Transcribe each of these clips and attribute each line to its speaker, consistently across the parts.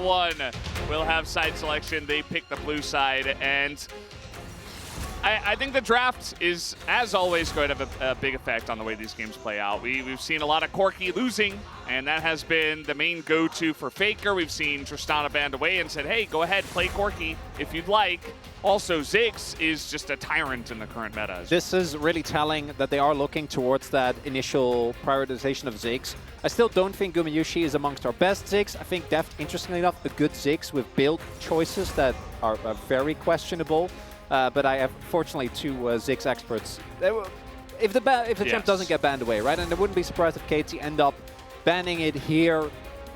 Speaker 1: T1 will have side selection. They pick the blue side, and I think the draft is, as always, going to have a big effect on the way these games play out. We've seen a lot of Corki losing, and that has been the main go-to for Faker. We've seen Tristana banned away and said, hey, go ahead, play Corki if you'd like. Also, Ziggs is just a tyrant in the current meta.
Speaker 2: This is really telling that they are looking towards that initial prioritization of Ziggs. I still don't think Gumayushi is amongst our best Ziggs. I think Deft, interestingly enough, a good Ziggs with build choices that are very questionable. But I have, fortunately, two Ziggs experts. If the champ doesn't get banned away, right? And I wouldn't be surprised if KT end up banning it here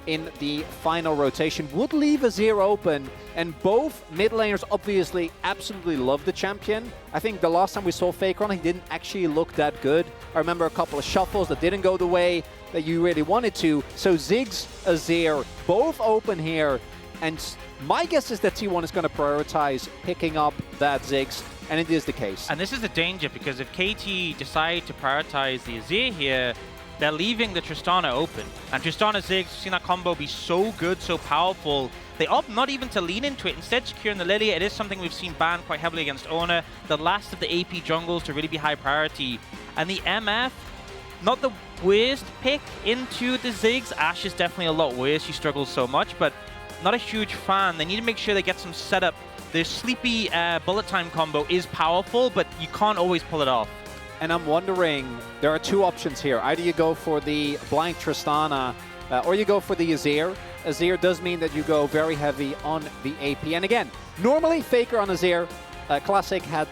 Speaker 2: in the final rotation. Would leave Azir open, and both mid laners obviously absolutely love the champion. I think the last time we saw Faker on, he didn't actually look that good. I remember a couple of shuffles that didn't go the way that you really wanted to. So Ziggs, Azir, both open here, and my guess is that T1 is going to prioritize picking up that Ziggs, and it is the case.
Speaker 3: And this is the danger, because if KT decide to prioritize the Azir here, they're leaving the Tristana open. And Tristana Ziggs, we've seen that combo be so good, so powerful. They opt not even to lean into it, instead securing the Lilia. It is something we've seen banned quite heavily against Ona. The last of the AP jungles to really be high priority. And the MF, not the worst pick into the Ziggs. Ashe is definitely a lot worse, he struggles so much, but not a huge fan. They need to make sure they get some setup. The sleepy bullet time combo is powerful, but you can't always pull it off.
Speaker 2: And I'm wondering, there are two options here. Either you go for the blind Tristana, or you go for the Azir. Azir does mean that you go very heavy on the AP. And again, normally Faker on Azir, Classic had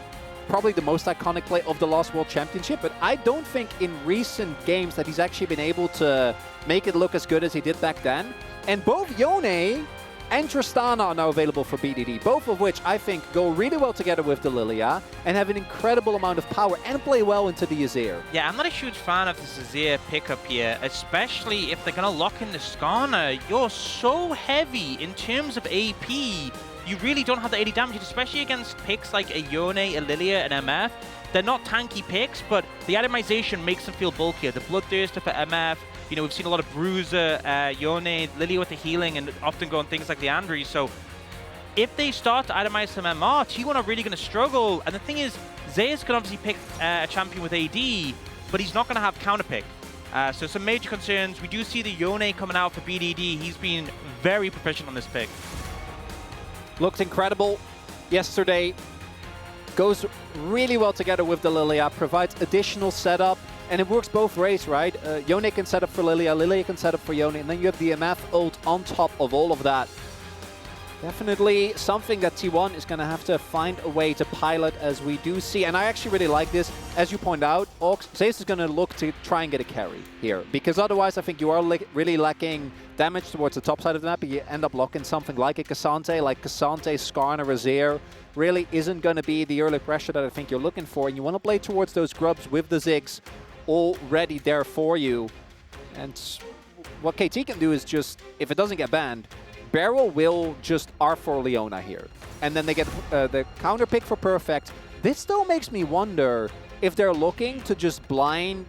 Speaker 2: probably the most iconic play of the last World Championship, but I don't think in recent games that he's actually been able to make it look as good as he did back then. And both Yone and Tristana are now available for BDD, both of which I think go really well together with the Lilia and have an incredible amount of power and play well into the Azir.
Speaker 3: Yeah, I'm not a huge fan of this Azir pickup here, especially if they're going to lock in the Skarner. You're so heavy in terms of AP. You really don't have the 80 damage, especially against picks like a Yone, a Lilia, and MF. They're not tanky picks, but the atomization makes them feel bulkier. The Bloodthirster for MF, you know, we've seen a lot of Bruiser, Yone, Lilia with the healing, and often go on things like the Andrew. So if they start to atomize some MR, T1 are really going to struggle. And the thing is, Zeus can obviously pick a champion with AD, but he's not going to have counterpick. So some major concerns. We do see the Yone coming out for BDD. He's been very proficient on this pick.
Speaker 2: Looked incredible yesterday. Goes really well together with the Lilia, provides additional setup, and it works both ways, right? Yone can set up for Lilia, Lilia can set up for Yone, and then you have the MF ult on top of all of that. Definitely something that T1 is going to have to find a way to pilot, as we do see. And I actually really like this. As you point out, Zeus is going to look to try and get a carry here, because otherwise I think you are really lacking damage towards the top side of the map. You end up locking something like a Cassante, Skarner, Azir. Really isn't going to be the early pressure that I think you're looking for. And you want to play towards those grubs with the Ziggs already there for you. And what KT can do is just, if it doesn't get banned, Barrel will just R4 Leona here. And then they get the counter pick for Perfect. This though makes me wonder if they're looking to just blind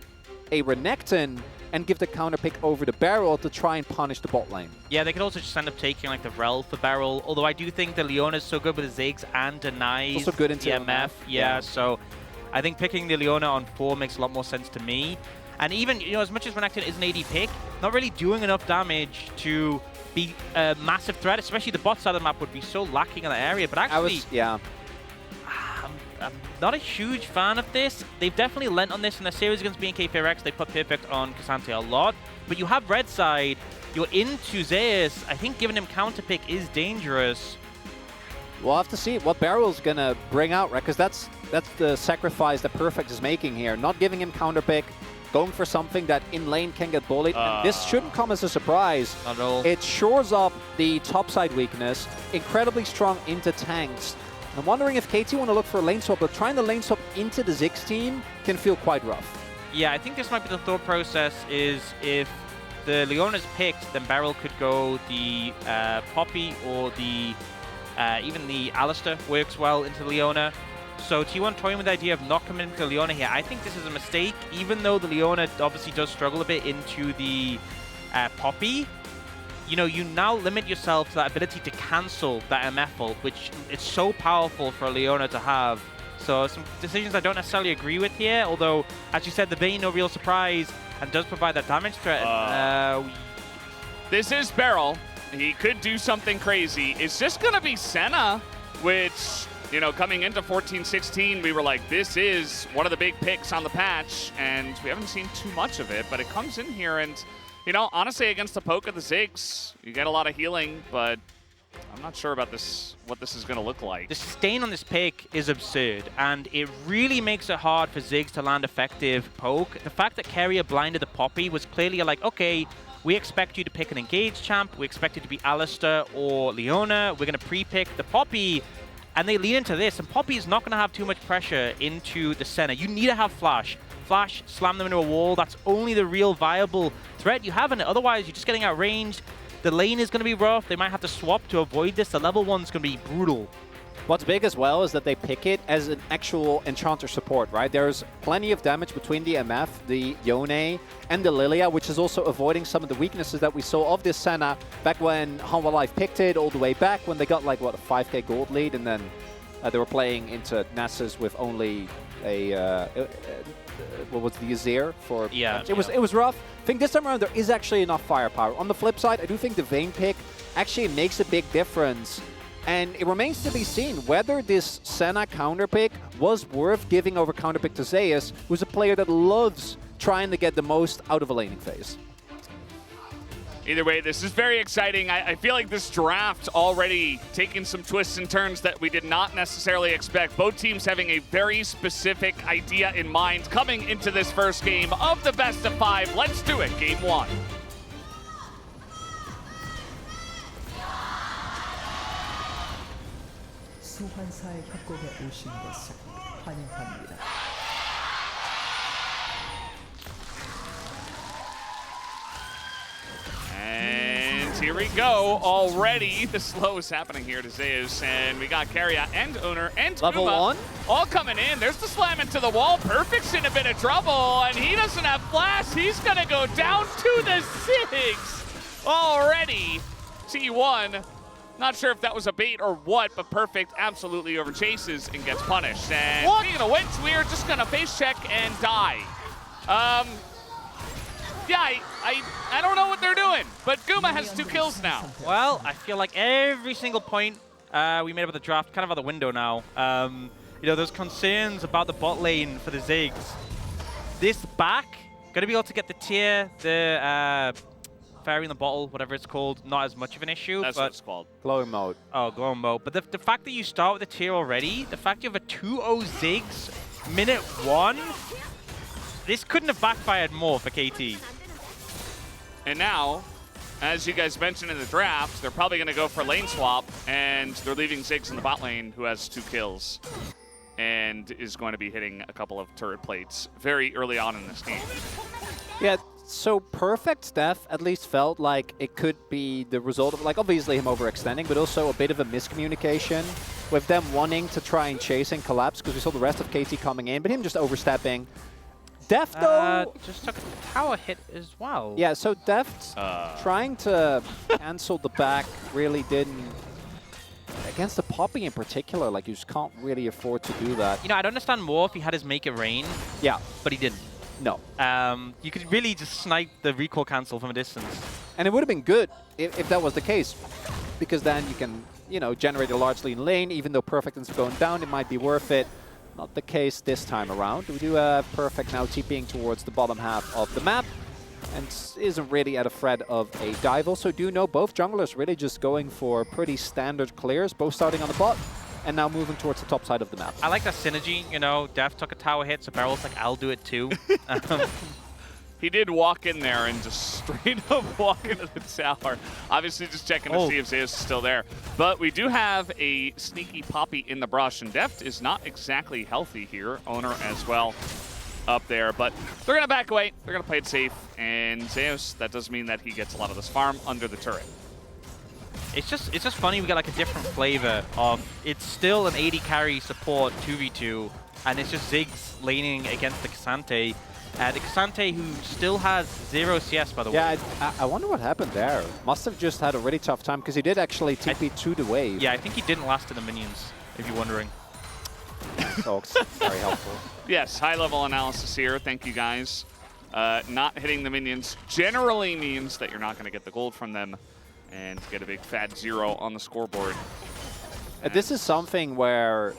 Speaker 2: a Renekton and give the counter pick over to Barrel to try and punish the bot lane.
Speaker 3: Yeah, they could also just end up taking like the Rel for Barrel, although I do think the Leona is so good with the Ziggs and denies
Speaker 2: also good into
Speaker 3: MF. Yeah, so I think picking the Leona on 4 makes a lot more sense to me. And even, you know, as much as Renekton is an AD pick, not really doing enough damage to be a massive threat, especially the bot side of the map would be so lacking in that area. But actually, I'm not a huge fan of this. They've definitely lent on this in their series against BNK Ferex. They put Perfect on Cassante a lot. But you have red side, you're into Zeus. I think giving him counter pick is dangerous.
Speaker 2: We'll have to see what Barrel's going to bring out, right? Because that's the sacrifice that Perfect is making here. Not giving him counter pick, going for something that in lane can get bullied. And this shouldn't come as a surprise.
Speaker 3: Not at all.
Speaker 2: It shores up the topside weakness, incredibly strong into tanks. I'm wondering if KT want to look for a lane swap, but trying the lane swap into the Ziggs team can feel quite rough.
Speaker 3: Yeah, I think this might be the thought process, is if the Leona's picked, then Barrel could go the Poppy or the even the Alistair works well into Leona. So T1 toying with the idea of not coming into Leona here. I think this is a mistake, even though the Leona obviously does struggle a bit into the Poppy. you know, you now limit yourself to that ability to cancel that MF ult, which it's so powerful for Leona to have. So some decisions I don't necessarily agree with here, although, as you said, the Vayne, no real surprise, and does provide that damage threat.
Speaker 1: This is Beryl. He could do something crazy. It's just going to be Senna, which, you know, coming into 14-16, we were like, this is one of the big picks on the patch, and we haven't seen too much of it, but it comes in here, and, you know, honestly, against the poke of the Ziggs, you get a lot of healing, but I'm not sure about this, what this is going to look like.
Speaker 3: The sustain on this pick is absurd, and it really makes it hard for Ziggs to land effective poke. The fact that Carrier blinded the Poppy was clearly like, okay, we expect you to pick an engaged champ, we expect you to be Alistair or Leona, we're going to pre-pick the Poppy, and they lean into this, and Poppy is not going to have too much pressure into the center. You need to have Flash. Flash, slam them into a wall, that's only the real viable threat you have in it, otherwise you're just getting outranged. The lane is going to be rough. They might have to swap to avoid this. The level 1's going to be brutal.
Speaker 2: What's big as well is that they pick it as an actual Enchanter support, right? There's plenty of damage between the MF, the Yone, and the Lilia, which is also avoiding some of the weaknesses that we saw of this Senna back when Hanwha Life picked it all the way back when they got like, what, a 5k gold lead, and then they were playing into Nasus with only a... what was the Azir for?
Speaker 3: Yeah.
Speaker 2: It was rough. I think this time around there is actually enough firepower. On the flip side, I do think the Vayne pick actually makes a big difference. And it remains to be seen whether this Senna counter pick was worth giving over counter pick to Zeus, who's a player that loves trying to get the most out of a laning phase.
Speaker 1: Either way, this is very exciting. I feel like this draft already taking some twists and turns that we did not necessarily expect. Both teams having a very specific idea in mind coming into this first game of the best of 5. Let's do it. Game 1.
Speaker 4: 소환사의 협곡에 오신 것을 환영합니다.
Speaker 1: And here we go. Already, the slow is happening here to Zeus, and we got Carrier and Owner and
Speaker 2: Level
Speaker 1: Kuma
Speaker 2: 1
Speaker 1: all coming in. There's the slam into the wall. Perfect's in a bit of trouble, and he doesn't have flash. He's gonna go down to the 6 already. T1. Not sure if that was a bait or what, but Perfect absolutely overchases and gets punished. And speaking of which, we're just gonna face check and die. Yeah, I don't know what they're doing, but Guma has 2 kills now.
Speaker 3: Well, I feel like every single point we made about the draft kind of out the window now. You know, those concerns about the bot lane for the Ziggs. This back, gonna be able to get the tier, the fairy in the bottle, whatever it's called, not as much of an issue.
Speaker 1: That's what it's called.
Speaker 2: glowing mode.
Speaker 3: Oh, glowing mode. But the fact that you start with a tier already, the fact you have a 2-0 Ziggs, minute 1, this couldn't have backfired more for KT.
Speaker 1: And now, as you guys mentioned in the draft, they're probably going to go for lane swap, and they're leaving Ziggs in the bot lane, who has 2 kills, and is going to be hitting a couple of turret plates very early on in this game.
Speaker 2: Yeah, so Perfect's death at least felt like it could be the result of, like, obviously him overextending, but also a bit of a miscommunication with them wanting to try and chase and collapse, because we saw the rest of KT coming in, but him just overstepping. Deft, though...
Speaker 3: just took a tower hit as well.
Speaker 2: Yeah, so Deft trying to cancel the back really didn't... Against the Poppy in particular, like, you just can't really afford to do that.
Speaker 3: You know, I'd understand more if he had his Make It Rain.
Speaker 2: Yeah.
Speaker 3: But he didn't.
Speaker 2: No.
Speaker 3: You could really just snipe the recoil cancel from a distance.
Speaker 2: And it would have been good if that was the case, because then you can, you know, generate a large lead lane. Even though Perfect is going down, it might be worth it. Not the case this time around. We do have Perfect now TPing towards the bottom half of the map, and isn't really at a threat of a dive. Also do know both junglers really just going for pretty standard clears, both starting on the bot and now moving towards the top side of the map.
Speaker 3: I like that synergy, you know, Def took a tower hit, so Beryl's like, I'll do it too.
Speaker 1: He did walk in there and just straight up walk into the tower. Obviously just checking to see if Zeus is still there. But we do have a sneaky Poppy in the brush, and Deft is not exactly healthy here. Owner as well up there, but they're going to back away. They're going to play it safe, and Zeus, that does mean that he gets a lot of this farm under the turret.
Speaker 3: It's just funny we got like a different flavor of, it's still an 80 carry support 2v2, and it's just Ziggs laning against the Cassante. The Cassante, who still has 0 CS, by the way.
Speaker 2: Yeah, I wonder what happened there. Must have just had a really tough time, because he did actually TP to the wave.
Speaker 3: Yeah, I think he didn't last to the minions, if you're wondering.
Speaker 2: Folks, very helpful.
Speaker 1: Yes, high-level analysis here. Thank you, guys. Not hitting the minions generally means that you're not going to get the gold from them and get a big fat 0 on the scoreboard.
Speaker 2: This is something where,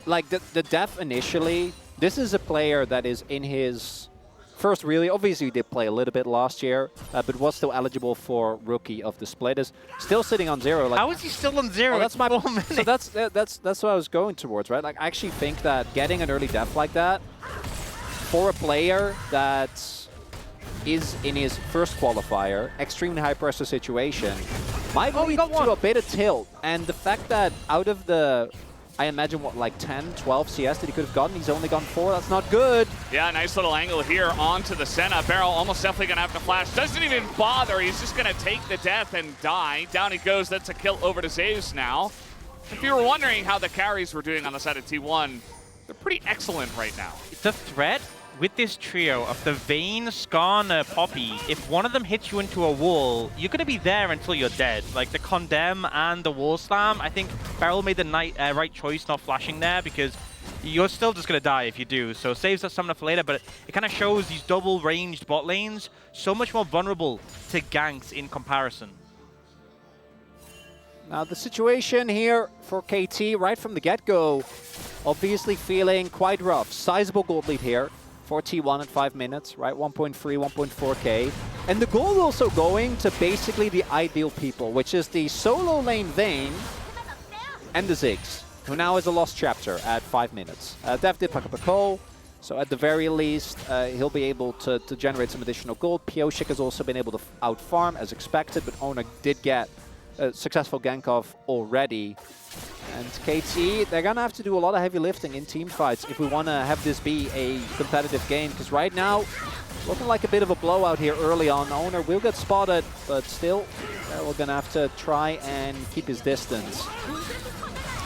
Speaker 2: like, the def initially, this is a player that is in his first really, obviously he did play a little bit last year, but was still eligible for Rookie of the Split. Is still sitting on 0. Like,
Speaker 3: how is he still on 0?
Speaker 2: well, that's my
Speaker 3: 4 minutes.
Speaker 2: So that's what I was going towards, right? Like, I actually think that getting an early def like that for a player that is in his first qualifier, extremely high pressure situation, might lead to a bit of tilt. And the fact that out of the, I imagine, what, like 10, 12 CS that he could have gotten, he's only gotten 4. That's not good.
Speaker 1: Yeah, nice little angle here onto the Senna. Barrel almost definitely going to have to flash. Doesn't even bother. He's just going to take the death and die. Down he goes. That's a kill over to Zeus now. If you were wondering how the carries were doing on the side of T1, they're pretty excellent right now.
Speaker 3: The threat with this trio of the Vayne, Skarner, Poppy, if one of them hits you into a wall, you're going to be there until you're dead. Like the Condemn and the Wall Slam, I think Beryl made the right choice not flashing there, because you're still just going to die if you do. So saves us summoner for later, but it kind of shows these double-ranged bot lanes so much more vulnerable to ganks in comparison.
Speaker 2: Now the situation here for KT right from the get-go, obviously feeling quite rough. Sizable gold lead here for T1 at 5 minutes, right? 1.3, 1.4k. And the gold also going to basically the ideal people, which is the solo lane Vayne and the Ziggs, who now is a lost chapter at 5 minutes. Dev did pick up a call, so at the very least, he'll be able to generate some additional gold. Pioshik has also been able to out-farm as expected, but Ona did get a successful gank off already. And KT, they're going to have to do a lot of heavy lifting in team fights if we want to have this be a competitive game, because right now, looking like a bit of a blowout here early on. Owner will get spotted, but still, we're going to have to try and keep his distance.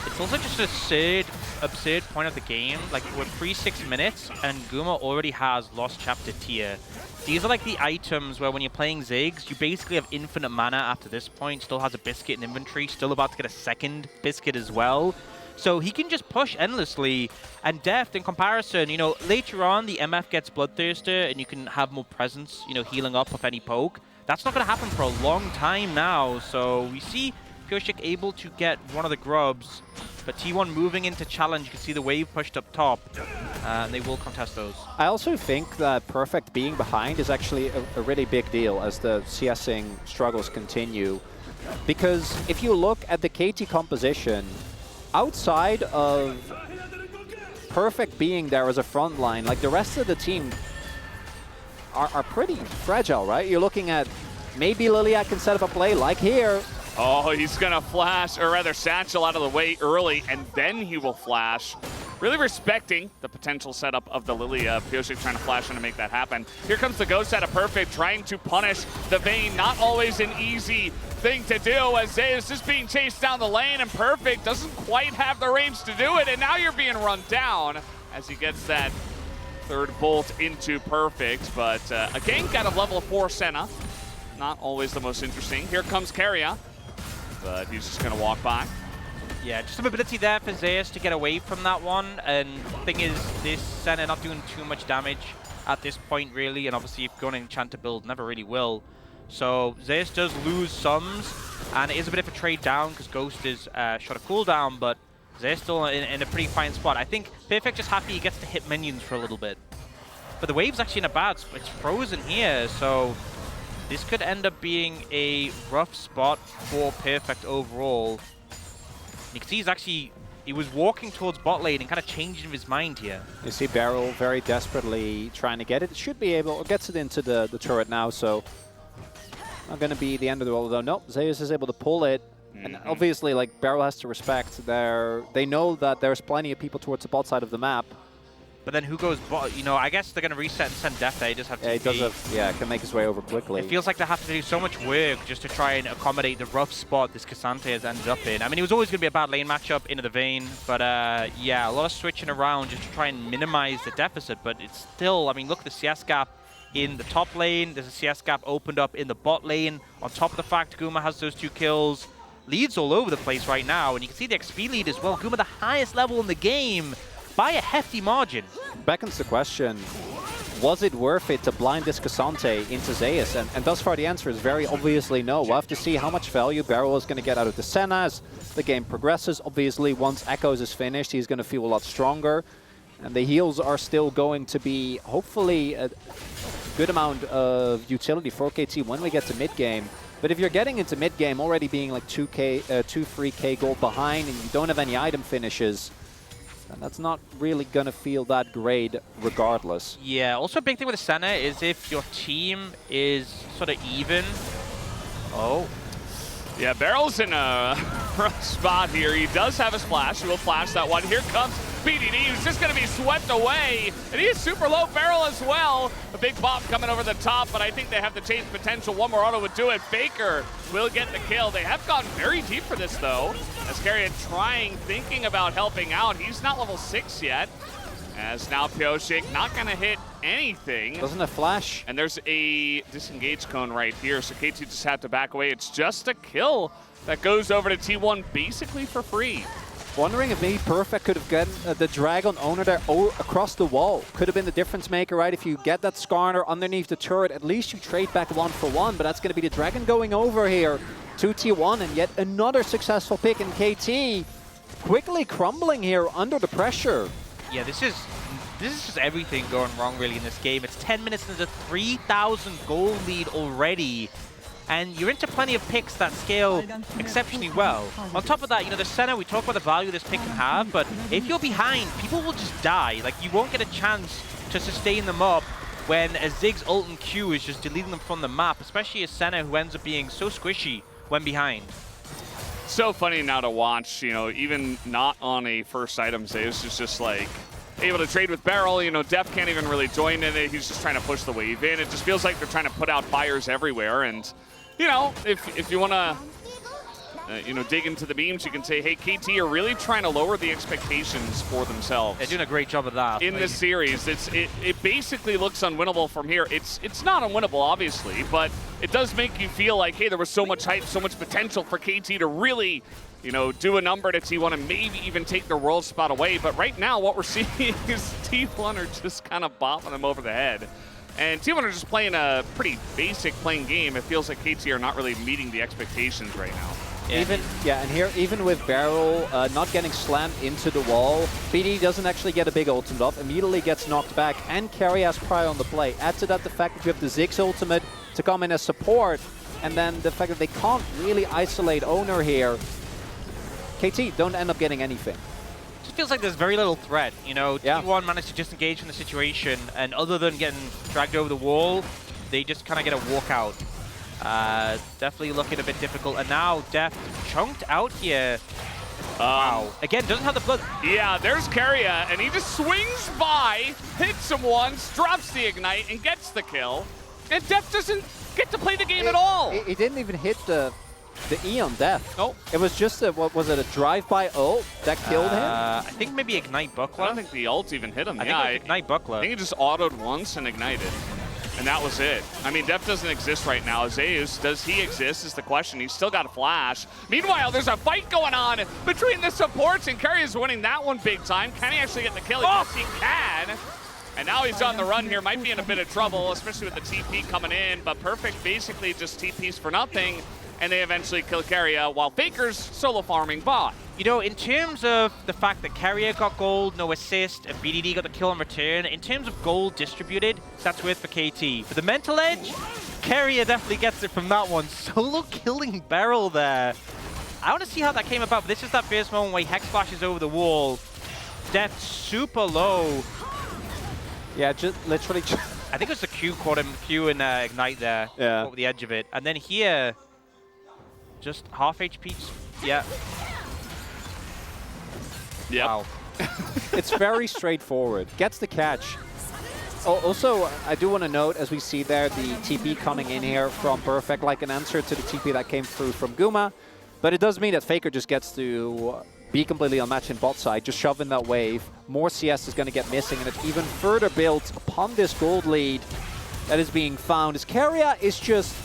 Speaker 3: It's also just an absurd point of the game. Like, we're pre-6 minutes, and Guma already has Lost Chapter tier. These are like the items where when you're playing Ziggs, you basically have infinite mana after this point. Still has a biscuit in inventory, still about to get a second biscuit as well. So he can just push endlessly. And Deft, in comparison, you know, later on, the MF gets Bloodthirster, and you can have more presence, you know, healing up with any poke. That's not going to happen for a long time now. So we see Pioshik able to get one of the grubs, but T1 moving into challenge. You can see the wave pushed up top, and they will contest those.
Speaker 2: I also think that Perfect being behind is actually a really big deal as the CSing struggles continue. Because if you look at the KT composition, outside of Perfect being there as a front line, like the rest of the team are pretty fragile, right? You're looking at maybe Liliac can set up a play like here.
Speaker 1: Oh, he's going to flash, or rather satchel out of the way early, and then he will flash. Really respecting the potential setup of the Lilia. Pioshik trying to flash in to make that happen. Here comes the Ghost out of Perfect, trying to punish the Vayne. Not always an easy thing to do, as Zeus is being chased down the lane, and Perfect doesn't quite have the range to do it, and now you're being run down as he gets that third bolt into Perfect. But a gank out of level 4 Senna. Not always the most interesting. Here comes Keria, but he's just going to walk by.
Speaker 3: Yeah, just some ability there for Zeus to get away from that one. And the thing is, this Senna not doing too much damage at this point, really. And obviously, if you're going to enchant to build, never really will. So Zeus does lose sums, and it is a bit of a trade down because Ghost is shot a cooldown, but Zeus still in a pretty fine spot. I think Perfect just happy he gets to hit minions for a little bit. But the wave's actually in a bad spot. It's frozen here, so this could end up being a rough spot for Perfect overall. You can see he was walking towards bot lane and kind of changing his mind here.
Speaker 2: You see Beryl very desperately trying to get it. It should be able, gets it into the turret now, so not going to be the end of the world, though. Nope, Zeus is able to pull it. And obviously, like, Beryl has to respect they know that there's plenty of people towards the bot side of the map.
Speaker 3: But then who goes bot? You know, I guess they're going to reset and send Def there. He just have to.
Speaker 2: Yeah, he does have, yeah, can make his way over quickly.
Speaker 3: It feels like they have to do so much work just to try and accommodate the rough spot this Cassante has ended up in. I mean, it was always going to be a bad lane matchup into the vein, but yeah, a lot of switching around just to try and minimize the deficit. But it's still, I mean, look at the CS gap in the top lane. There's a CS gap opened up in the bot lane. On top of the fact Guma has those 2 kills. Leads all over the place right now, and you can see the XP lead as well. Guma the highest level in the game by a hefty margin.
Speaker 2: Beckons the question, was it worth it to blind this Cassante into Zeus? And thus far the answer is very obviously no. We'll have to see how much value Beryl is going to get out of the Senna as the game progresses. Obviously, once Echoes is finished, he's going to feel a lot stronger. And the heals are still going to be, hopefully, a good amount of utility for KT when we get to mid-game. But if you're getting into mid-game already being like 3k gold behind and you don't have any item finishes, then that's not really going to feel that great regardless.
Speaker 3: Yeah, also a big thing with the Senna is if your team is sort of even. Oh.
Speaker 1: Yeah, Barrel's in a rough spot here. He does have a splash. He will flash that one. Here comes BDD, who's just going to be swept away. And he is super low Barrel as well. A big bop coming over the top, but I think they have the chase potential. One more auto would do it. Faker will get the kill. They have gone very deep for this, though. As Carrion thinking about helping out. He's not level 6 yet. As now Pioshik not going to hit anything.
Speaker 2: Doesn't a flash?
Speaker 1: And there's a disengage cone right here, so KT just have to back away. It's just a kill that goes over to T1 basically for free.
Speaker 2: Wondering if maybe Perfect could have gotten the Dragon owner there across the wall. Could have been the difference maker, right? If you get that Skarner underneath the turret, at least you trade back 1-for-1, but that's going to be the Dragon going over here to T1, and yet another successful pick in KT. Quickly crumbling here under the pressure.
Speaker 3: Yeah, this is just everything going wrong really in this game. It's 10 minutes into 3,000 goal lead already. And you're into plenty of picks that scale exceptionally well. On top of that, you know, the Senna, we talk about the value this pick can have, but if you're behind, people will just die. Like, you won't get a chance to sustain them up when a Ziggs ult and Q is just deleting them from the map, especially a Senna who ends up being so squishy when behind.
Speaker 1: So funny now to watch, you know, even not on a first item, Zeus is just like able to trade with Beryl. You know, Def can't even really join in it. He's just trying to push the wave in. It just feels like they're trying to put out fires everywhere. And, you know, if you want to, you know, dig into the beams, you can say, hey, KT are really trying to lower the expectations for themselves.
Speaker 3: They're doing a great job of that.
Speaker 1: In this series, it basically looks unwinnable from here. It's not unwinnable, obviously, but it does make you feel like, hey, there was so much hype, so much potential for KT to really, you know, do a number to T1 and maybe even take their world spot away. But right now, what we're seeing is T1 are just kind of bopping them over the head. And T1 are just playing a pretty basic playing game. It feels like KT are not really meeting the expectations right now.
Speaker 2: Yeah. And here, even with Beryl not getting slammed into the wall, BD doesn't actually get a big ultimate off, immediately gets knocked back, and Carry has Pry on the play. Add to that the fact that you have the Ziggs ultimate to come in as support, and then the fact that they can't really isolate Owner here. KT don't end up getting anything.
Speaker 3: It just feels like there's very little threat. You know,
Speaker 2: yeah.
Speaker 3: T1 managed to disengage from the situation, and other than getting dragged over the wall, they just kind of get a walkout. Definitely looking a bit difficult, and now Def chunked out here. Wow. Again, doesn't have the blood.
Speaker 1: Yeah, there's Carria, and he just swings by, hits him once, drops the Ignite, and gets the kill. And Def doesn't get to play the game at all.
Speaker 2: He didn't even hit the E on Def.
Speaker 1: Nope.
Speaker 2: It was just a, what was it, a drive-by ult that killed him?
Speaker 3: I think maybe Ignite Buckler.
Speaker 1: I don't think the ult even hit him.
Speaker 3: I think it was Ignite Buckler.
Speaker 1: I think he just autoed once and ignited. And that was it. I mean, Def doesn't exist right now. Zeus, does he exist is the question. He's still got a flash. Meanwhile, there's a fight going on between the supports, and Curry is winning that one big time. Can he actually get the kill? Yes, he can. And now he's on the run here. Might be in a bit of trouble, especially with the TP coming in. But Perfect basically just TPs for nothing, and they eventually kill Carrier while Faker's solo farming bot.
Speaker 3: You know, in terms of the fact that Carrier got gold, no assist, and BDD got the kill in return, in terms of gold distributed, that's worth for KT. For the mental edge, Carrier definitely gets it from that one. Solo killing Beryl there. I want to see how that came about, but this is that first moment where he Hex flashes over the wall. Def super low.
Speaker 2: Yeah, just literally.
Speaker 3: I think it was the Q caught him, Q and Ignite there.
Speaker 2: Yeah.
Speaker 3: Over the edge of it. And then here, just half HP. Yeah.
Speaker 1: Yep.
Speaker 3: Wow.
Speaker 2: It's very straightforward. Gets the catch. Also, I do want to note, as we see there, the TP coming in here from Perfect, like an answer to the TP that came through from Guma. But it does mean that Faker just gets to be completely unmatched in bot side, just shoving that wave. More CS is going to get missing, and it even further builds upon this gold lead that is being found. As Keria is just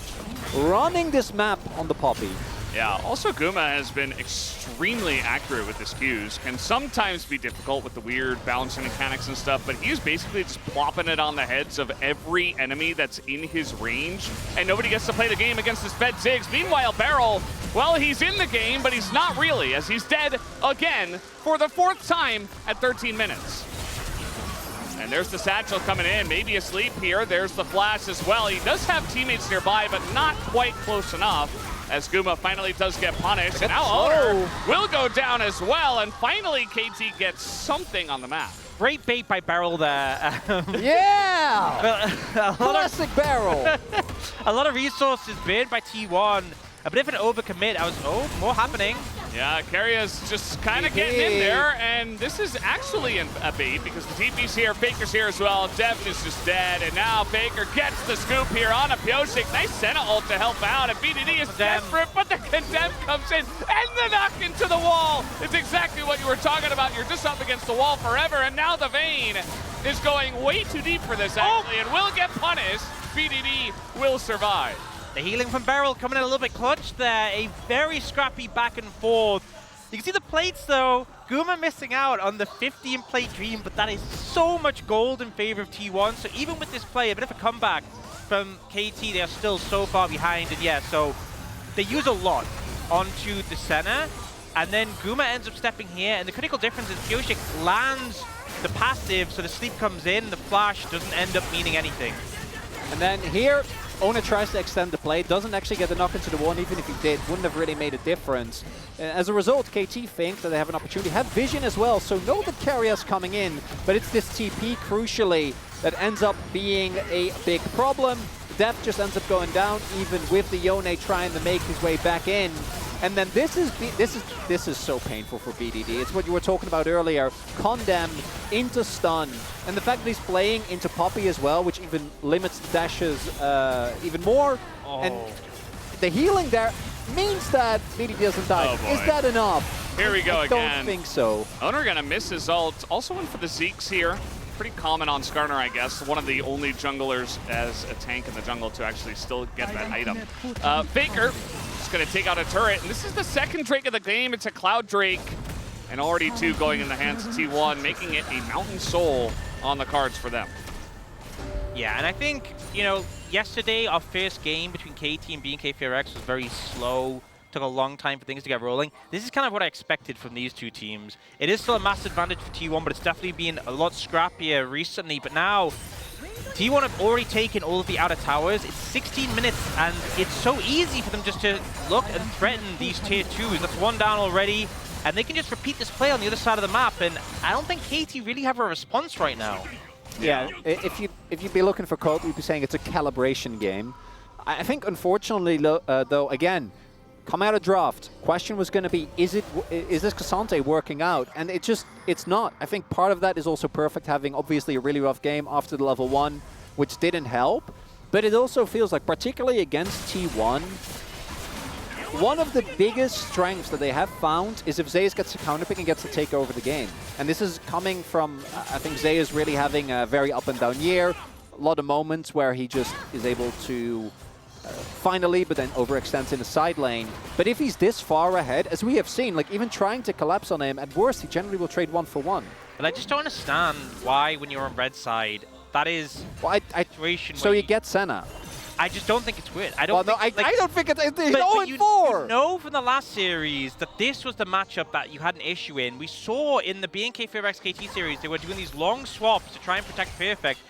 Speaker 2: running this map on the Poppy.
Speaker 1: Yeah, also Guma has been extremely accurate with his Qs. Can sometimes be difficult with the weird balancing mechanics and stuff, but he's basically just plopping it on the heads of every enemy that's in his range, and nobody gets to play the game against his fed Ziggs. Meanwhile, Beryl, well, he's in the game, but he's not really, as he's dead again for the 4th time at 13 minutes. And there's the satchel coming in, maybe asleep here. There's the flash as well. He does have teammates nearby, but not quite close enough, as Guma finally does get punished. And now Owner will go down as well, and finally KT gets something on the map.
Speaker 3: Great bait by Beryl there.
Speaker 2: Yeah! Classic Beryl!
Speaker 3: A lot of resources burned by T1. A bit of an overcommit. More happening.
Speaker 1: Yeah, Keria's just kind of getting in there, and this is actually a bait because the TP's here, Faker's here as well. Dev is just dead, and now Faker gets the scoop here on a Pyosik. Nice Senna ult to help out, and BDD is desperate, but the Condemn comes in, and the knock into the wall. It's exactly what you were talking about. You're just up against the wall forever, and now the Vayne is going way too deep for this, actually, and will get punished. BDD will survive.
Speaker 3: The healing from Beryl coming in a little bit clutch there. A very scrappy back and forth. You can see the plates though. Guma missing out on the 15 plate dream, but that is so much gold in favor of T1. So even with this play, a bit of a comeback from KT, they are still so far behind. And yeah, so they use a lot onto the center. And then Guma ends up stepping here. And the critical difference is Pyosik lands the passive, so the sleep comes in. The flash doesn't end up meaning anything.
Speaker 2: And then here, Owner tries to extend the play, doesn't actually get the knock into the wall, and even if he did, wouldn't have really made a difference. As a result, KT think that they have an opportunity, have vision as well, so know that Keria's coming in, but it's this TP, crucially, that ends up being a big problem. Def just ends up going down, even with the Yone trying to make his way back in. And then this is so painful for BDD. It's what you were talking about earlier. Condemn into stun. And the fact that he's playing into Poppy as well, which even limits dashes even more. And the healing there means that BDD doesn't die.
Speaker 1: Oh,
Speaker 2: is that enough?
Speaker 1: Here we go again.
Speaker 2: I don't think so.
Speaker 1: Owner gonna miss his ult. Also went for the Zeeks here. Pretty common on Skarner, I guess. One of the only junglers as a tank in the jungle to actually still get that item. Faker just gonna take out a turret, and this is the second Drake of the game. It's a Cloud Drake, and already 2 going in the hands of T1, making it a Mountain Soul on the cards for them.
Speaker 3: Yeah, and I think, you know, yesterday our first game between KT and BNK was very slow. Took a long time for things to get rolling. This is kind of what I expected from these two teams. It is still a massive advantage for T1, but it's definitely been a lot scrappier recently. But now, T1 have already taken all of the outer towers. It's 16 minutes, and it's so easy for them just to look and threaten these tier 2s. That's 1 down already, and they can just repeat this play on the other side of the map. And I don't think KT really have a response right now.
Speaker 2: Yeah, if you'd be looking for code, you'd be saying it's a calibration game. I think, unfortunately, though, again, come out of draft. Question was going to be, is this Cassante working out? And it's not. I think part of that is also Perfect having obviously a really rough game after the level 1, which didn't help. But it also feels like, particularly against T1, one of the biggest strengths that they have found is if Zayas gets to counterpick and gets to take over the game. And this is coming from, I think Zayas really having a very up and down year. A lot of moments where he just is able to finally, but then overextends in the side lane. But if he's this far ahead, as we have seen, like even trying to collapse on him, at worst, he generally will trade 1 for 1.
Speaker 3: But I just don't understand why, when you're on red side, that is a situation
Speaker 2: so you get Senna.
Speaker 3: I just don't think it's weird. I don't think,
Speaker 2: I don't think it's 0-4.
Speaker 3: You know from the last series that this was the matchup that you had an issue in. We saw in the BNK KT series, they were doing these long swaps to try and protect Perfect.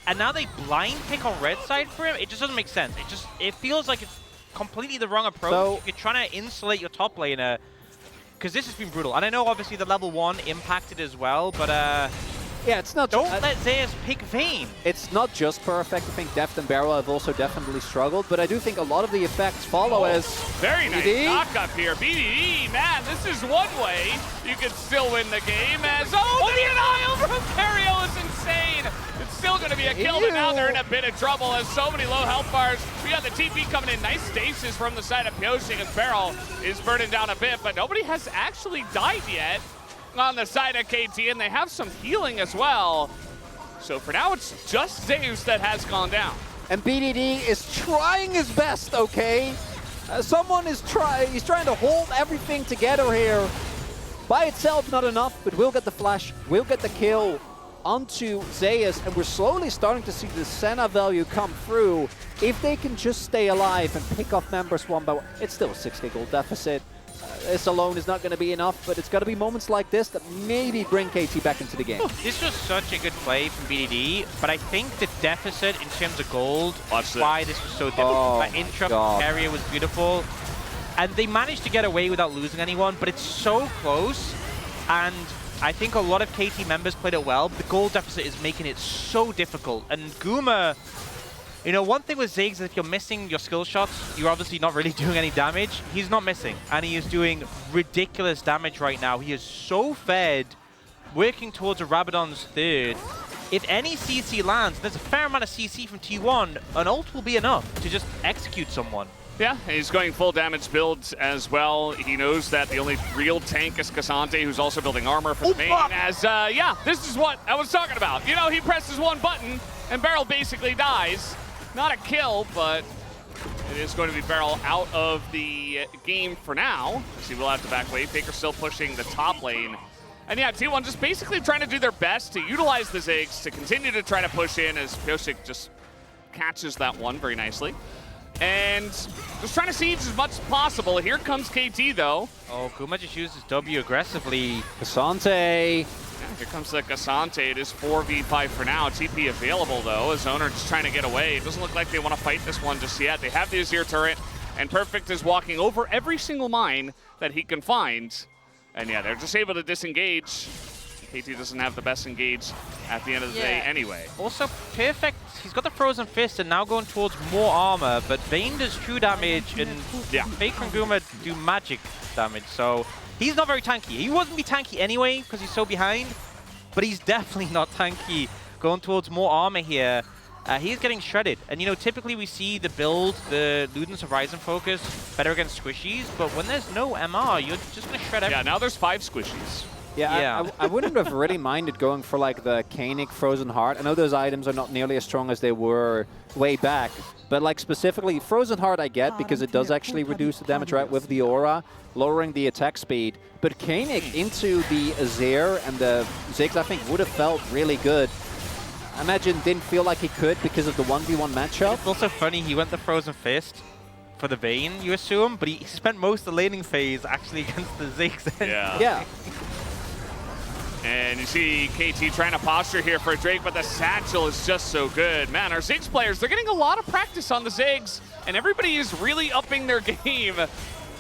Speaker 3: And now they blind pick on red side for him. It just doesn't make sense. It feels like it's completely the wrong approach. So, you're trying to insulate your top laner, because this has been brutal. And I know obviously the level 1 impacted as well, but
Speaker 2: Yeah, it's not.
Speaker 3: Don't let Zeus pick Vayne.
Speaker 2: It's not just per effect. I think Deft and Barrel have also definitely struggled, but I do think a lot of the effects follow as
Speaker 1: very nice
Speaker 2: BDD.
Speaker 1: knock up here. BDD, man, this is one way you can still win the game as, the denial from Cario is insane. It's still going to be a kill, but now they're in a bit of trouble as so many low health bars. We got the TP coming in. Nice stasis from the side of Pyoshing as Barrel is burning down a bit, but nobody has actually died yet on the side of KT, and they have some healing as well. So for now, it's just Zeus that has gone down.
Speaker 2: And BDD is trying his best, okay? Someone is he's trying to hold everything together here. By itself, not enough, but we'll get the flash, we'll get the kill onto Zeus, and we're slowly starting to see the Senna value come through. If they can just stay alive and pick off members one by one, it's still a 6k gold deficit. This alone is not going to be enough, but it's got to be moments like this that maybe bring KT back into the game.
Speaker 3: This was such a good play from BDD, but I think the deficit in terms of gold is why this was so difficult. That interrupt area was beautiful, and they managed to get away without losing anyone, but it's so close, and I think a lot of KT members played it well, but the gold deficit is making it so difficult, and Guma, you know, one thing with Ziggs is if you're missing your skill shots, you're obviously not really doing any damage. He's not missing, and he is doing ridiculous damage right now. He is so fed, working towards a Rabadon's third. If any CC lands, there's a fair amount of CC from T1, an ult will be enough to just execute someone.
Speaker 1: Yeah, he's going full damage builds as well. He knows that the only real tank is Cassante, who's also building armor for the main. As, yeah, this is what I was talking about. You know, he presses one button, and Barrel basically dies. Not a kill, but it is going to be Barrel out of the game for now. He will have to back away. Faker still pushing the top lane. And yeah, T1 just basically trying to do their best to utilize the Ziggs to continue to try to push in as Pyoshik just catches that one very nicely. And just trying to siege as much as possible. Here comes KT, though.
Speaker 3: Oh, Guma just uses W aggressively.
Speaker 2: Cassante.
Speaker 1: Yeah, here comes the Cassante. It is 4v5 for now. TP available, though, as Owner just trying to get away. It doesn't look like they want to fight this one just yet. They have the Azir turret, and Perfect is walking over every single mine that he can find. And yeah, they're just able to disengage. KT doesn't have the best engage at the end of the day anyway.
Speaker 3: Also, Perfect, he's got the Frozen Fist and now going towards more armor, but Vayne does true damage and Faker and Guma do magic damage, so he's not very tanky. He wouldn't be tanky anyway because he's so behind, but he's definitely not tanky going towards more armor here. He's getting shredded, and you know, typically we see the build, the Luden's Horizon focus, better against squishies, but when there's no MR, you're just going to shred everything.
Speaker 1: Yeah, now there's 5 squishies.
Speaker 2: Yeah, I wouldn't have really minded going for like the Koenig Frozen Heart. I know those items are not nearly as strong as they were way back, but like specifically Frozen Heart I get because it does actually reduce the damage right with the aura, lowering the attack speed. But Koenig into the Azir and the Ziggs I think would have felt really good. I imagine didn't feel like he could because of the 1v1 matchup.
Speaker 3: It's also funny, he went the Frozen Fist for the Vayne, you assume, but he spent most of the laning phase actually against the Ziggs.
Speaker 2: Yeah.
Speaker 1: And you see KT trying to posture here for a Drake, but the satchel is just so good. Man, our Ziggs players, they're getting a lot of practice on the Ziggs, and everybody is really upping their game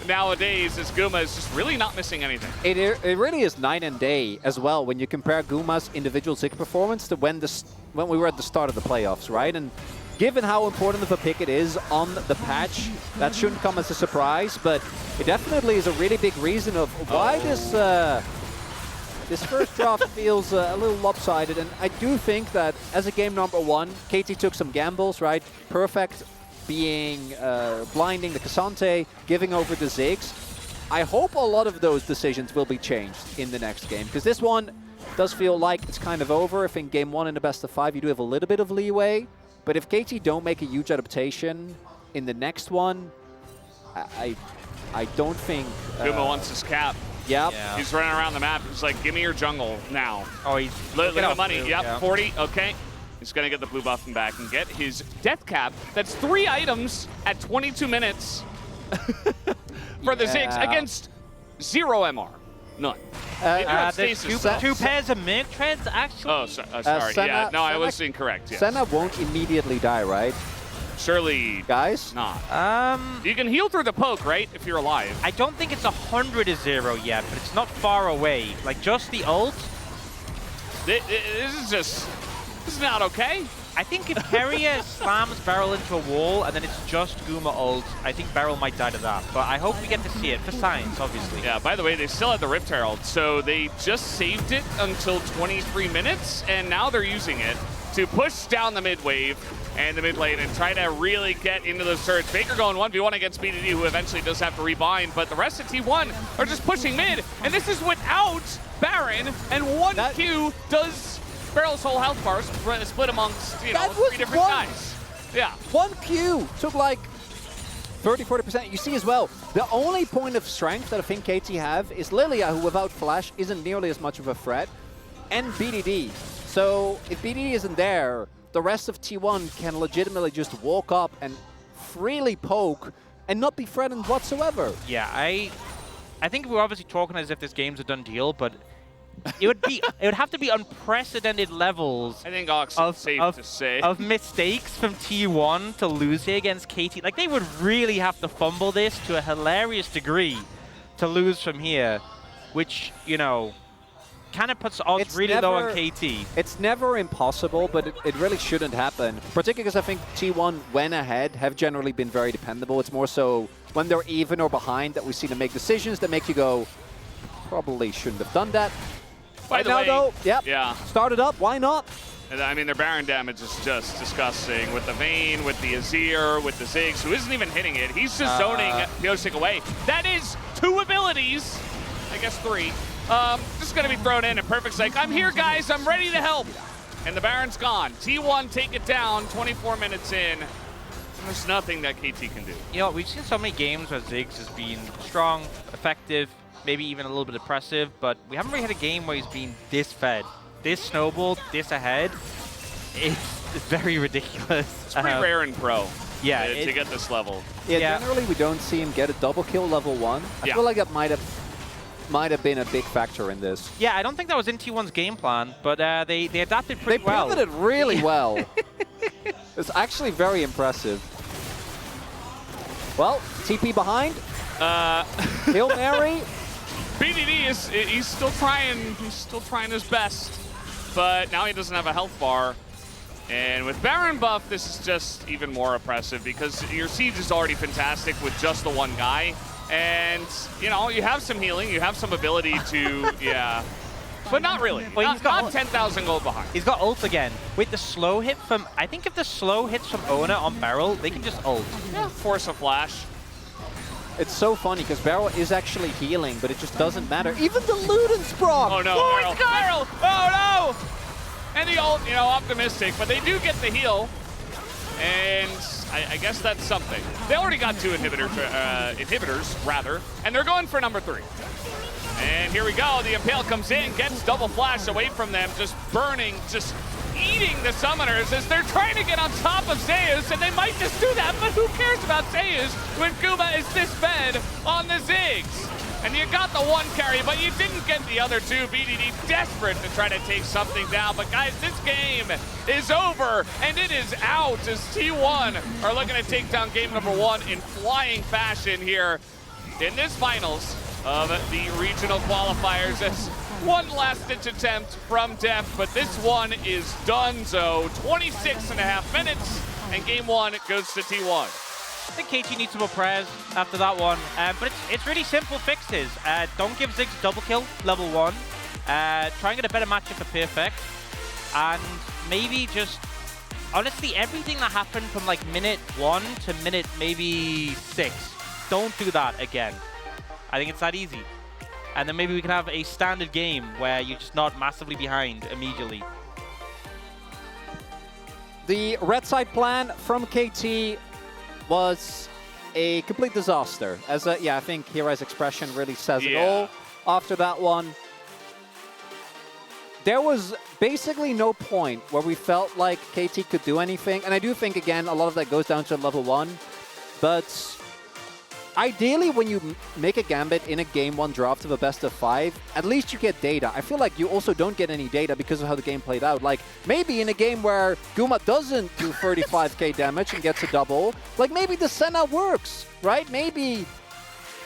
Speaker 1: nowadays as Guma is just really not missing anything.
Speaker 2: It really is night and day as well when you compare Guma's individual Ziggs performance to when we were at the start of the playoffs, right? And given how important of a pick it is on the patch, that shouldn't come as a surprise, but it definitely is a really big reason of why this first draft feels a little lopsided, and I do think that as a game number 1, KT took some gambles, right? Perfect being blinding the Cassante, giving over the Ziggs. I hope a lot of those decisions will be changed in the next game, because this one does feel like it's kind of over. If in game 1 in the best of 5 you do have a little bit of leeway, but if KT don't make a huge adaptation in the next one, I don't think...
Speaker 1: Guma wants his cap.
Speaker 2: Yep.
Speaker 3: Yeah.
Speaker 1: He's running around the map. He's like, give me your jungle now.
Speaker 3: Oh, he's
Speaker 1: Look at the money.
Speaker 3: Blue,
Speaker 1: Yep, 40. Okay. He's going to get the blue buff and back and get his death cap. That's 3 items at 22 minutes for the Ziggs against 0 MR. None.
Speaker 3: There's two pairs of Merc treads, actually.
Speaker 1: Oh, sorry. Yeah, no, I was incorrect. Yes.
Speaker 2: Senna won't immediately die, right?
Speaker 1: Surely
Speaker 2: Guys?
Speaker 1: not.
Speaker 3: You
Speaker 1: can heal through the poke, right? If you're alive.
Speaker 3: I don't think it's 100 to 0 yet, but it's not far away. Like, just the ult.
Speaker 1: This is not okay.
Speaker 3: I think if Carrier slams Beryl into a wall and then it's just Guma ult, I think Beryl might die to that. But I hope we get to see it for science, obviously.
Speaker 1: Yeah, by the way, they still had the Rift Herald, so they just saved it until 23 minutes, and now they're using it to push down the mid wave and the mid lane and try to really get into those turrets. Baker going 1v1 against BDD, who eventually does have to rebind, but the rest of T1 are just pushing mid, and this is without Baron, and one Q does Beryl's whole health bar split amongst, you know, 3 different guys. Yeah.
Speaker 2: 1 Q took like 30-40%. You see as well, the only point of strength that I think KT have is Lilia, who without Flash isn't nearly as much of a threat, and BDD. So if BDD isn't there, the rest of T1 can legitimately just walk up and freely poke and not be threatened whatsoever.
Speaker 3: Yeah, I think we're obviously talking as if this game's a done deal, but it would have to be unprecedented levels.
Speaker 1: I think Ox is safe to say.
Speaker 3: Of mistakes from T1 to lose here against KT. Like, they would really have to fumble this to a hilarious degree to lose from here, which, you know, kind of puts odds really low on KT.
Speaker 2: It's never impossible, but it really shouldn't happen. Particularly because I think T1, when ahead, have generally been very dependable. It's more so when they're even or behind that we see them make decisions that make you go, probably shouldn't have done that.
Speaker 1: By the
Speaker 2: now,
Speaker 1: way,
Speaker 2: though, yep,
Speaker 1: yeah.
Speaker 2: Started up, why not?
Speaker 1: And I mean, their Baron damage is just disgusting with the Vayne, with the Azir, with the Ziggs, who isn't even hitting it. He's just zoning Pyosik away. That is 2 abilities, I guess 3. Just going to be thrown in, and Perfect's like, I'm here, guys, I'm ready to help. And the Baron's gone. T1 take it down, 24 minutes in. There's nothing that KT can do.
Speaker 3: You know, we've seen so many games where Ziggs has been strong, effective, maybe even a little bit impressive, but we haven't really had a game where he's been this fed, this snowballed, this ahead. It's very ridiculous.
Speaker 1: It's pretty rare in pro.
Speaker 3: Yeah,
Speaker 1: to get this level.
Speaker 2: Yeah, generally we don't see him get a double kill level 1. I feel like that might have been a big factor in this.
Speaker 3: Yeah, I don't think that was in T1's game plan, but they adapted pretty well.
Speaker 2: They pivoted really well. It's actually very impressive. Well, TP behind. Hail Mary.
Speaker 1: BDD he's still trying his best, but now he doesn't have a health bar. And with Baron buff, this is just even more oppressive because your siege is already fantastic with just the one guy. And, you know, you have some healing, you have some ability to, yeah. But not really.
Speaker 3: Well, he's got
Speaker 1: 10,000 gold behind.
Speaker 3: He's got ult again. With the slow hit from, I think if the slow hits from Ona on Beryl, they can just ult.
Speaker 1: Yeah, force a flash.
Speaker 2: It's so funny because Beryl is actually healing, but it just doesn't matter. Even the Luden's Brock!
Speaker 1: Oh no, Beryl! Oh no! And the ult, you know, optimistic, but they do get the heal. And I guess that's something. They already got 2 inhibitors, rather, and they're going for number 3. And here we go, the Impale comes in, gets double flash away from them, just burning, just eating the summoners as they're trying to get on top of Zeus, and they might just do that, but who cares about Zeus when Kuma is this fed on the Ziggs? And you got the 1 carry, but you didn't get the other 2. BDD desperate to try to take something down, but guys, this game is over, and it is out as T1 are looking to take down game number 1 in flying fashion here in this finals of the regional qualifiers. As one last-ditch attempt from Def, but this one is donezo. 26.5 minutes, and game 1 goes to T1.
Speaker 3: I think KT needs some more prayers after that one, but it's really simple fixes. Don't give Ziggs a double kill, level 1. Try and get a better matchup for Perfect. And maybe just, honestly, everything that happened from like minute 1 to minute maybe 6, don't do that again. I think it's that easy. And then maybe we can have a standard game where you're just not massively behind immediately.
Speaker 2: The red side plan from KT was a complete disaster. As yeah, I think Hirai's expression really says it all. After that one, there was basically no point where we felt like KT could do anything. And I do think, again, a lot of that goes down to level 1. But ideally, when you make a gambit in a game 1 draft of a best of 5, at least you get data. I feel like you also don't get any data because of how the game played out. Like, maybe in a game where Guma doesn't do 35k damage and gets a double, like maybe the Senna works, right? Maybe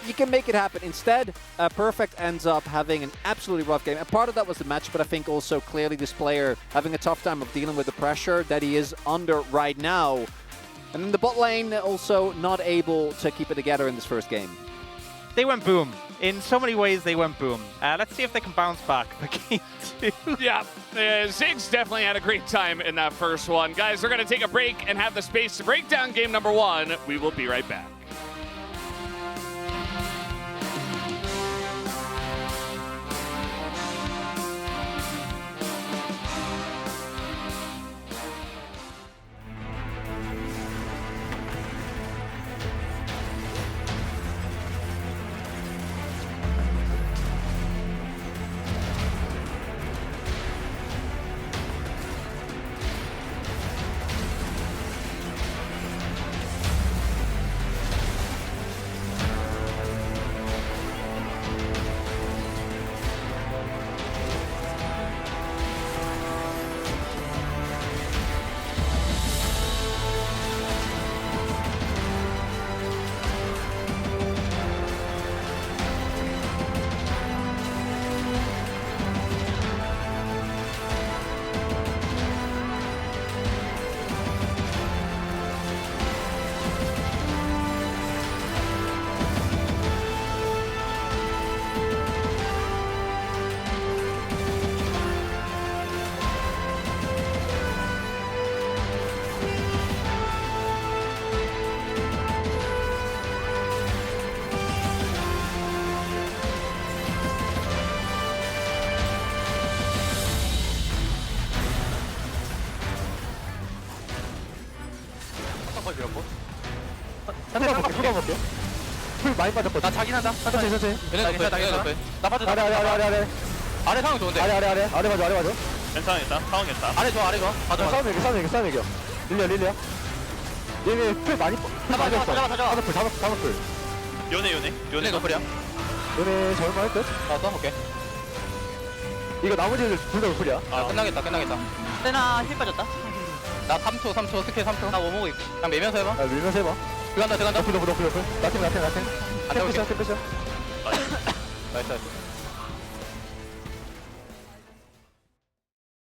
Speaker 2: you can make it happen. Instead, Perfect ends up having an absolutely rough game. And part of that was the match, but I think also clearly this player having a tough time of dealing with the pressure that he is under right now. And then the bot lane also not able to keep it together in this first game.
Speaker 3: They went boom. In so many ways, they went boom. Let's see if they can bounce back for game 2.
Speaker 1: Yeah, Ziggs definitely had a great time in that first one. Guys, we're going to take a break and have the space to break down game number 1. We will be right back.
Speaker 5: 풀 많이 빠졌거든.
Speaker 6: 나 자긴 한다.
Speaker 5: 천천히 천천히.
Speaker 6: 얘네 높여, 얘네 높여. 나 봐줘.
Speaker 5: 아래.
Speaker 6: 아래 상황 좋은데.
Speaker 5: 아래 맞아.
Speaker 6: 괜찮아, 상황 괜찮아. 아래 좋아, 아래 좋아. 봐줘.
Speaker 5: 싸움 이겨. 릴리야. 얘네 풀 많이 빠졌어. 다섯 풀.
Speaker 6: 요네 높여야.
Speaker 5: 얘네 잘만 할 듯?
Speaker 6: 나 써볼게.
Speaker 5: 이거 나머지들 둘다 풀이야.
Speaker 6: 끝나겠다.
Speaker 3: 세나 힐 빠졌다.
Speaker 6: 나 3초, 스킬 3초.
Speaker 3: 나 워머고 있고.
Speaker 6: 그냥 매면서 해봐.
Speaker 5: 야, 밀면서 해봐.
Speaker 6: 들어간다.
Speaker 5: 너프. 나팀.
Speaker 6: 안
Speaker 5: 패션.
Speaker 6: 나이스.